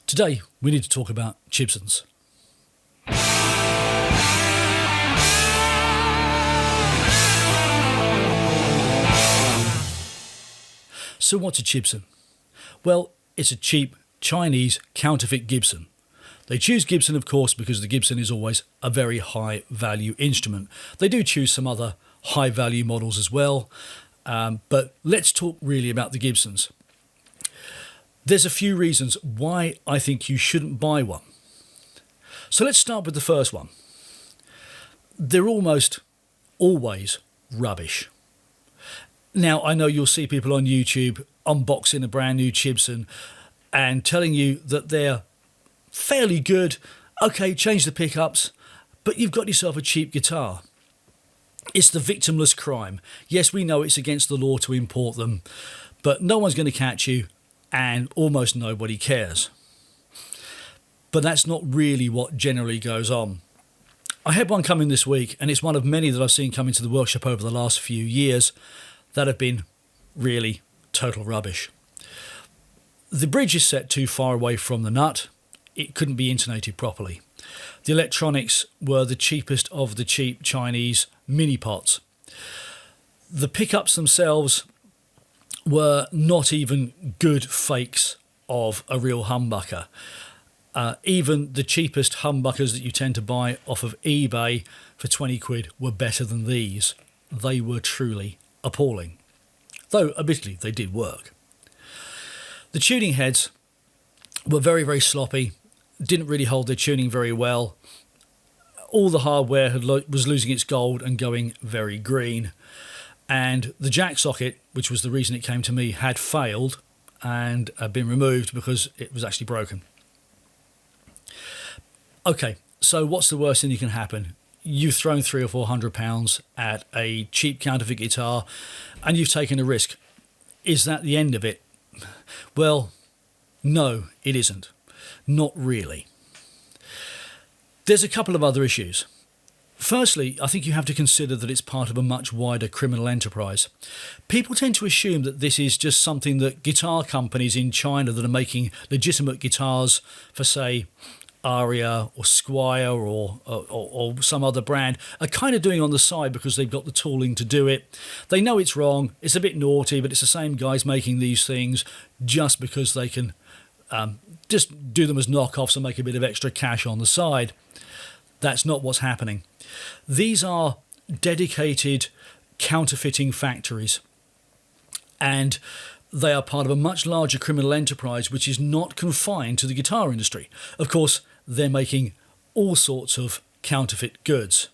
Today, we need to talk about Chibsons. So what's a Chibson? Well, it's a cheap Chinese counterfeit Gibson. They choose Gibson, of course, because the Gibson is always a very high value instrument. They do choose some other high value models as well, but let's talk really about the Gibsons. There's a few reasons why I think you shouldn't buy one. So let's start with the first one. They're almost always rubbish. Now, I know you'll see people on YouTube unboxing a brand new Chibson and telling you that they're fairly good. Okay, change the pickups, but you've got yourself a cheap guitar. It's the victimless crime. Yes, we know it's against the law to import them, but no one's going to catch you and almost nobody cares. But that's not really what generally goes on. I had one come in this week, and it's one of many that I've seen come into the workshop over the last few years that have been really total rubbish. The bridge is set too far away from the nut. It couldn't be intonated properly. The electronics were the cheapest of the cheap Chinese mini pots. The pickups themselves were not even good fakes of a real humbucker. Even the cheapest humbuckers that you tend to buy off of eBay for 20 quid were better than these. They were truly appalling. Though, admittedly, they did work. The tuning heads were very, very sloppy, didn't really hold their tuning very well. All the hardware was losing its gold and going very green. And the jack socket, which was the reason it came to me, had failed and had been removed because it was actually broken. Okay, so what's the worst thing that can happen? You've thrown £300 or £400 at a cheap counterfeit guitar and you've taken a risk. Is that the end of it? Well, no, it isn't. Not really. There's a couple of other issues. Firstly, I think you have to consider that it's part of a much wider criminal enterprise. People tend to assume that this is just something that guitar companies in China that are making legitimate guitars for, say, Aria or Squire or some other brand are kind of doing on the side because they've got the tooling to do it. They know it's wrong, it's a bit naughty, but it's the same guys making these things just because they can just do them as knockoffs and make a bit of extra cash on the side. That's not what's happening. These are dedicated counterfeiting factories, and they are part of a much larger criminal enterprise which is not confined to the guitar industry. Of course, they're making all sorts of counterfeit goods.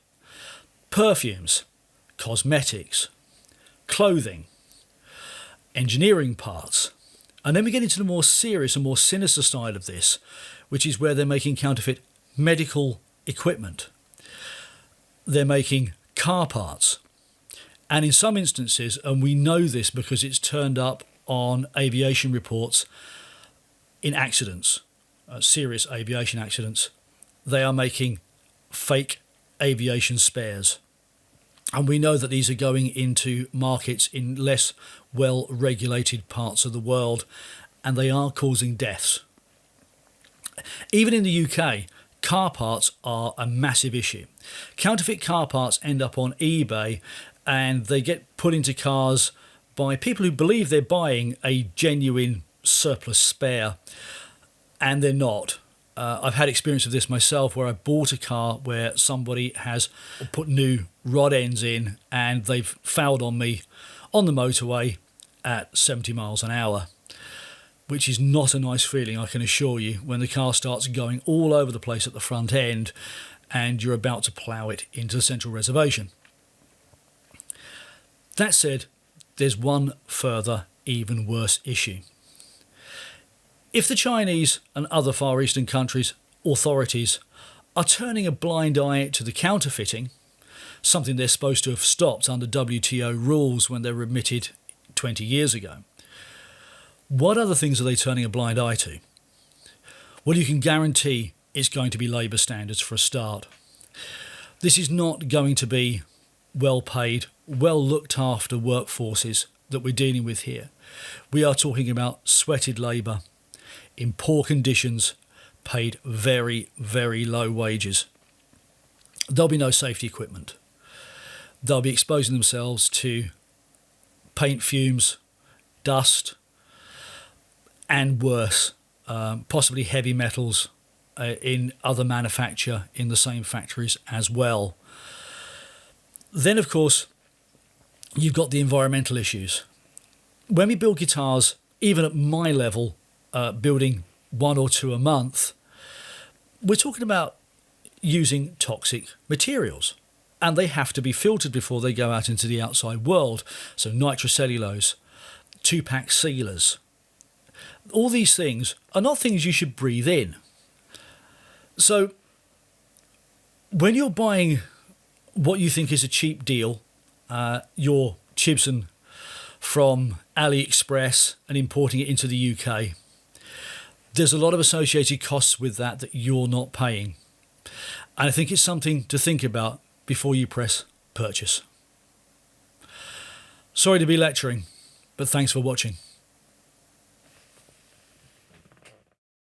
Perfumes, cosmetics, clothing, engineering parts. And then we get into the more serious and more sinister side of this, which is where they're making counterfeit medical equipment. They're making car parts. And in some instances, and we know this because it's turned up on aviation reports, in accidents, serious aviation accidents, they are making fake aviation spares. And we know that these are going into markets in less well-regulated parts of the world, and they are causing deaths. Even in the UK, car parts are a massive issue. Counterfeit car parts end up on eBay and they get put into cars by people who believe they're buying a genuine surplus spare, and they're not. I've had experience of this myself where I bought a car where somebody has put new rod ends in and they've fouled on me on the motorway at 70 miles an hour. Which is not a nice feeling, I can assure you, when the car starts going all over the place at the front end and you're about to plough it into the central reservation. That said, there's one further, even worse issue. If the Chinese and other Far Eastern countries' authorities are turning a blind eye to the counterfeiting, something they're supposed to have stopped under WTO rules when they were admitted 20 years ago, what other things are they turning a blind eye to? Well, you can guarantee it's going to be labour standards for a start. This is not going to be well-paid, well-looked-after workforces that we're dealing with here. We are talking about sweated labour in poor conditions paid very, very low wages. There'll be no safety equipment. They'll be exposing themselves to paint fumes, dust, and worse, possibly heavy metals in other manufacture in the same factories as well. Then, of course, you've got the environmental issues. When we build guitars, even at my level, building 1 or 2 a month, we're talking about using toxic materials, and they have to be filtered before they go out into the outside world. So nitrocellulose, 2-pack sealers, all these things are not things you should breathe in. So when you're buying what you think is a cheap deal, your Chibson from AliExpress and importing it into the UK, there's a lot of associated costs with that you're not paying. And I think it's something to think about before you press purchase. Sorry to be lecturing, but thanks for watching.